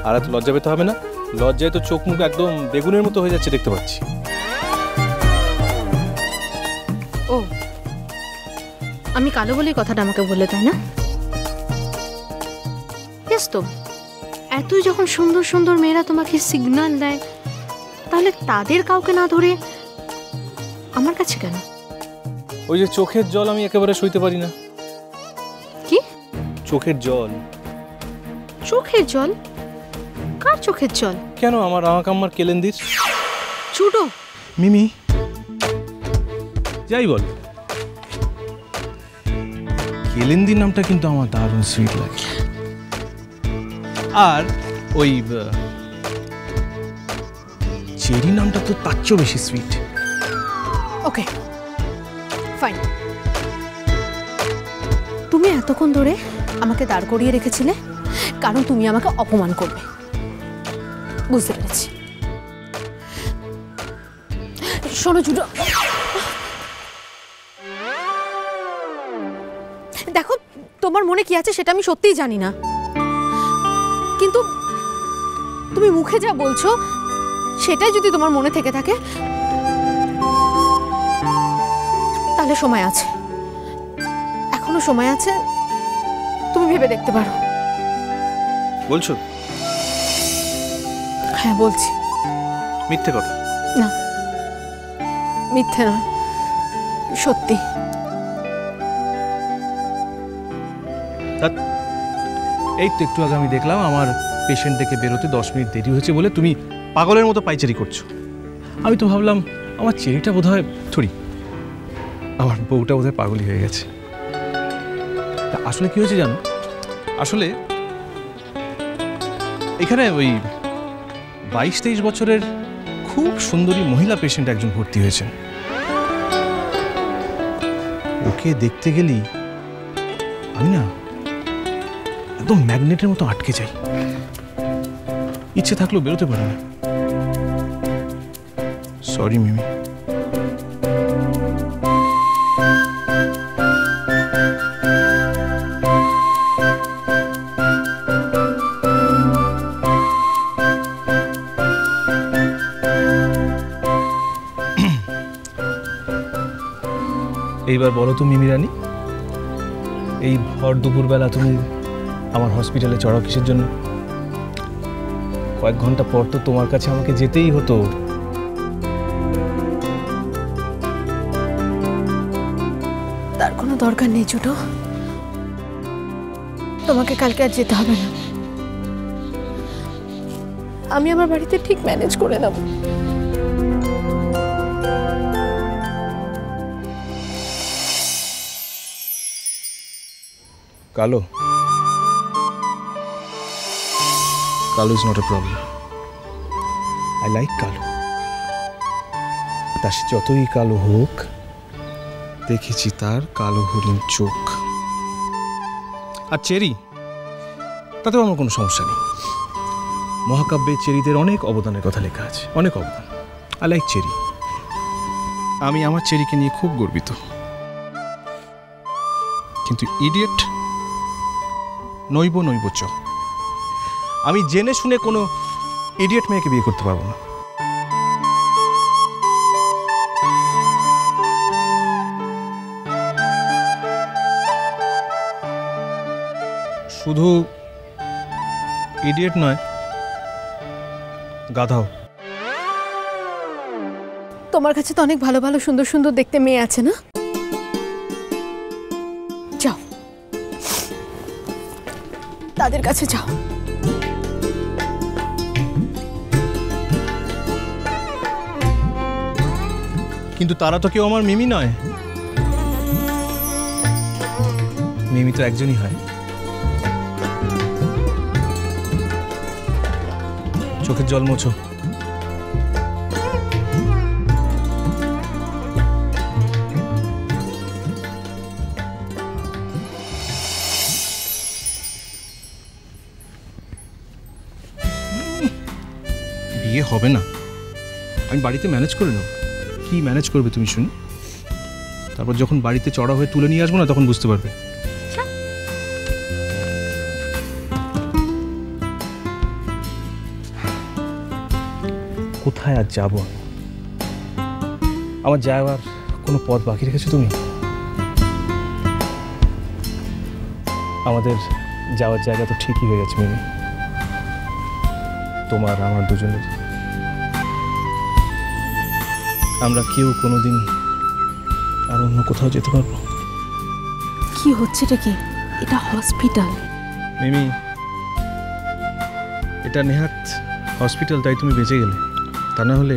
আর এত লজ্জা পেতে হবে না। লজ্জায় তো চোখ মুখ একদম বেগুনের মতো হয়ে যাচ্ছে, দেখতে পাচ্ছি। ও, আমি কালো বলেই কথাটা আমাকে বললে, তাই না? বেশ তো, এতই যখন সুন্দর সুন্দর মেয়েরা তোমাকে সিগন্যাল দেয়, তাহলে তাদের কাউকে না ধরে আমার কাছে কেন? ওই যে চোখের জল আমি একেবারে সইতে পারি না। কি চোখের জল? চোখের জল? কার চোখের জল? কেন, আমার আম্মার কেলেন্দির। ছোট মিমি, যাই বল, কেলেন্দির নামটা কিন্তু আমার দারুণ সুইট লাগে। আর ওই চেরি নামটা তো তার চেয়েও বেশি সুইট। ওকে ফাইন, তুমি এতক্ষণ ধরে আমাকে দাঁড় করিয়ে রেখেছিলে কারণ তুমি আমাকে অপমান করবে, বুঝতে পেরেছি। শোনো জুডো, দেখো তোমার মনে কি আছে সেটা আমি সত্যিই জানি না, কিন্তু তুমি মুখে যা বলছো সেটাই যদি তোমার মনে থেকে থাকে তাহলে সময় আছে, এখনো সময় আছে, তুমি ভেবে দেখতে পারো। বলছো? হ্যাঁ বলছি। মিথ্যে কথা? না, মিথ্যে নয়, সত্যি। এই তো একটু আগে আমি দেখলাম আমার পেশেন্ট দেখে বেরোতে 10 মিনিট দেরি হয়েছে বলে তুমি পাগলের মতো পাইচারি করছো। আমি তো ভাবলাম আমার চেরিটা বোধহয় থরি, আমার বউটা বোধহয় পাগলই হয়ে গেছে। আসলে কি হয়েছে জানো? আসলে এখানে ওই 22-23 বছরের খুব সুন্দরী মহিলা পেশেন্ট একজন ভর্তি হয়েছেন। ওকে দেখতে গেলেই আমি না একদম ম্যাগনেটের মতো আটকে যাই, ইচ্ছে থাকলেও বেরোতে পারি না। সরি মিমি। এইবার বলো তো মিমি রানী, এই ভর দুপুরবেলা তুমি আমার হসপিটালে চড়াও কিসের জন্য? কয়েক ঘন্টা পর তো তোমার কাছে আমাকে যেতেই হতো। তার কোনো দরকার নেই ছোট, তোমাকে কালকে আর যেতে হবে না, আমি আমার বাড়িতে ঠিক ম্যানেজ করে নেব। কালো, কালো is not a problem. I like কালো। তা সে যতই কালো হোক, দেখেছি তার কালো হরিণ চোখ। আর চেরি, তাতেও আমার কোনো সমস্যা নেই। মহাকাব্যে চেরিদের অনেক অবদানের কথা লেখা আছে, অনেক অবদান। I like cherry. আমি আমার চেরিকে নিয়ে খুব গর্বিত। কিন্তু ইডিয়েট নইব নইব চ, আমি জেনে শুনে কোনো ইডিয়েট মেয়েকে বিয়ে করতে পারবো না। শুধু ইডিয়েট নয়, গাধাও। তোমার কাছে তো অনেক ভালো ভালো সুন্দর সুন্দর দেখতে মেয়ে আছে না? যাও, তাদের কাছে যাও। কিন্তু তারা তো কেউ আমার মিমি নয়। মিমি তো একজনই হয়। চোখের জল মোছো। বিয়ে হবে না, আমি বাড়িতে ম্যানেজ করে নেব। কি ম্যানেজ করবে তুমি শুনি? তারপর যখন বাড়িতে চড়া হয়ে তুলে নিয়ে আসবো না, তখন বুঝতে পারবে। কোথায় আর যাবো আমি? আমার যাওয়ার কোনো পথ বাকি রেখেছো তুমি? আমাদের যাওয়ার জায়গা তো ঠিকই হয়ে গেছে মিমি, তোমার আমার দুজনের। আমরা কেউ কোনোদিন আর অন্য কোথাও যেতে পারবো? কি হচ্ছেটা কি? এটা হসপিটাল মিমি, এটা নেহাত হসপিটাল, তাই তুমি বেঁচে গেলে। তা না হলে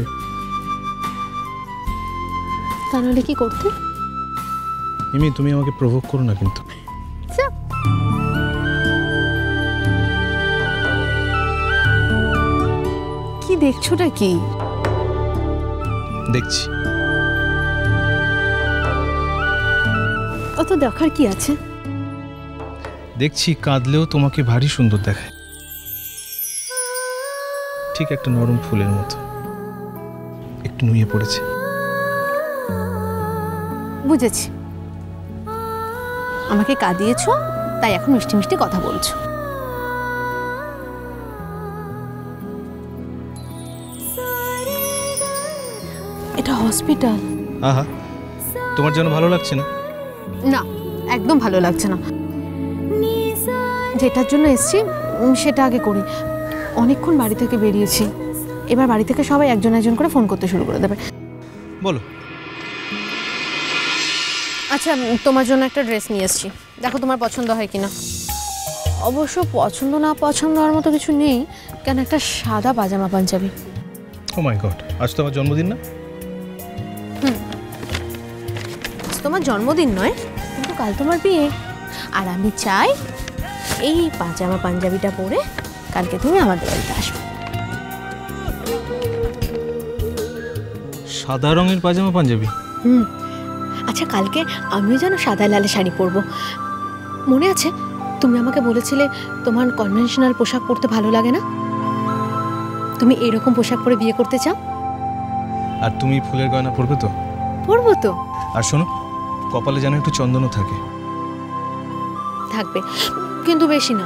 কি করতে? মিমি, তুমি আমাকে প্রভোগ করো না কিন্তু। কি দেখছোটা কি? দেখছি। অত দেখার কি আছে? দেখছি কাঁদলেও তোমাকে ভারী সুন্দর দেখায়, ঠিক একটা নরম ফুলের মতো, একটু নুয়ে পড়েছে। বুঝেছি, আমাকে কাঁদিয়েছো তাই এখন মিষ্টি মিষ্টি কথা বলছো। এটা হসপিটাল। আহা, তোমার যেন ভালো লাগছে না? না, একদম ভালো লাগছে না। যেটার জন্য এসছি সেটা আগে করি। অনেকক্ষণ বাড়ি থেকে বেরিয়েছি, এবার বাড়ি থেকে সবাই একজন একজন করে ফোন করতে শুরু করে দেবে। বলো। আচ্ছা, তোমার জন্য একটা ড্রেস নিয়ে এসেছি, দেখো তোমার পছন্দ হয় কিনা। অবশ্য পছন্দ না পছন্দ হওয়ার মতো কিছু নেই, কেন একটা সাদা পাজামা পাঞ্জাবি। ও মাই গড, আজ তো আমার জন্মদিন না? আজ তোমার জন্মদিন নয়, কিন্তু কাল তোমার বিয়ে। আর আমি চাই এই পাজামা পাঞ্জাবিটা পরে কালকে তুমি আমাদের বাড়িতে আসবে। সাদা রঙের পাজামা পাঞ্জাবি? আচ্ছা, কালকে আমিও যেন সাদা লালে শাড়ি পরবো। মনে আছে তুমি আমাকে বলেছিলে তোমার কনভেনশনাল পোশাক পরতে ভালো লাগে না, তুমি এরকম পোশাক পরে বিয়ে করতে চাও। আর তুমি ফুলের গয়না পরবে তো? পরবো তো। আর শোনো, কপালে যেন একটু চন্দনও থাকে। থাকবে, কিন্তু বেশি না।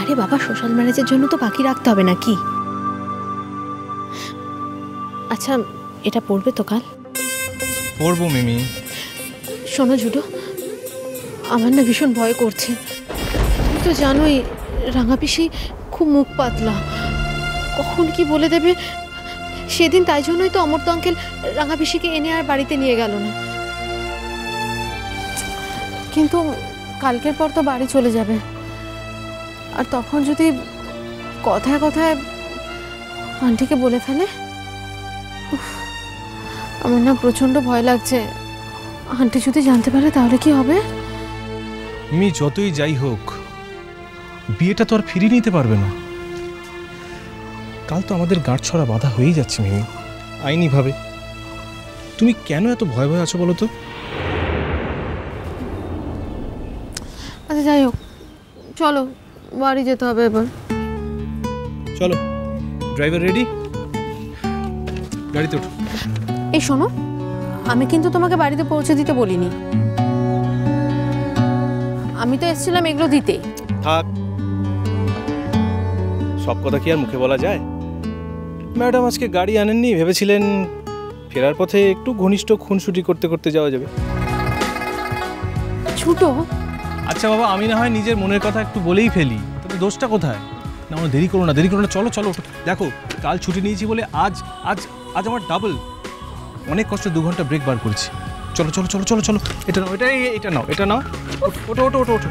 আরে বাবা, সোশ্যাল ম্যারেজের জন্য তো বাকি রাখতে হবে নাকি? আচ্ছা, এটা পরবে তো কাল? পরবো মিমি। শোনো জুডো, আমার না ভীষণ ভয় করছে। তুমি তো জানোই রাঙা পিসি খুব মুখ পাতলা, কখন কি বলে দেবে। সেদিন তাই জন্যই তো অমর্ত আঙ্কেল রাঙা পিসিকে এনে আর বাড়িতে নিয়ে গেল না। কিন্তু কালকের পর তো বাড়ি চলে যাবে, আর তখন যদি কথায় কথায় আন্টিকে বলে ফেলে, আমার না প্রচণ্ড ভয় লাগছে। আন্টি যদি জানতে পারে তাহলে কি হবে? মিমি, যতই যাই হোক বিয়েটা তো আর ফিরিয়ে নিতে পারবে না। কাল তো আমাদের গাঁটছড়া বাঁধা হয়েই যাচ্ছে মিমি, আইনি ভাবে। তুমি কেন এত ভয় ভয় আছো বলো তো? আচ্ছা যাই হোক, চলো বাড়ি যেতে হবে এবার। চলো, ড্রাইভার রেডি, গাড়িতে ওঠো। এই শোনো, আমি কিন্তু তোমাকে বাড়িতে পৌঁছে দিতে বলিনি, আমি তো এসেছিলাম এগুলো দিতে। থাক, সব কথা কি আর মুখে বলা যায়? ম্যাডাম আজকে গাড়ি আনেননি, ভেবেছিলেন ফেরার পথে একটু ঘনিষ্ঠ খুনসুটি করতে করতে যাওয়া যাবে। ছুটো। আচ্ছা বাবা, আমি না হয় নিজের মনের কথা একটু বলেই ফেলি, তবে দোষটা কোথায়? না, আমরা দেরি করো না, দেরি করো না, চলো চলো ওঠো। দেখো, কাল ছুটি নিয়েছি বলে আজ আজ আজ আমার ডাবল। অনেক কষ্ট 2 ঘন্টা ব্রেক বার করেছি। চলো চলো চলো চলো চলো, এটা নাও, এটা নাও, এটা নাও, ওঠো ওঠো ওঠো ওঠো।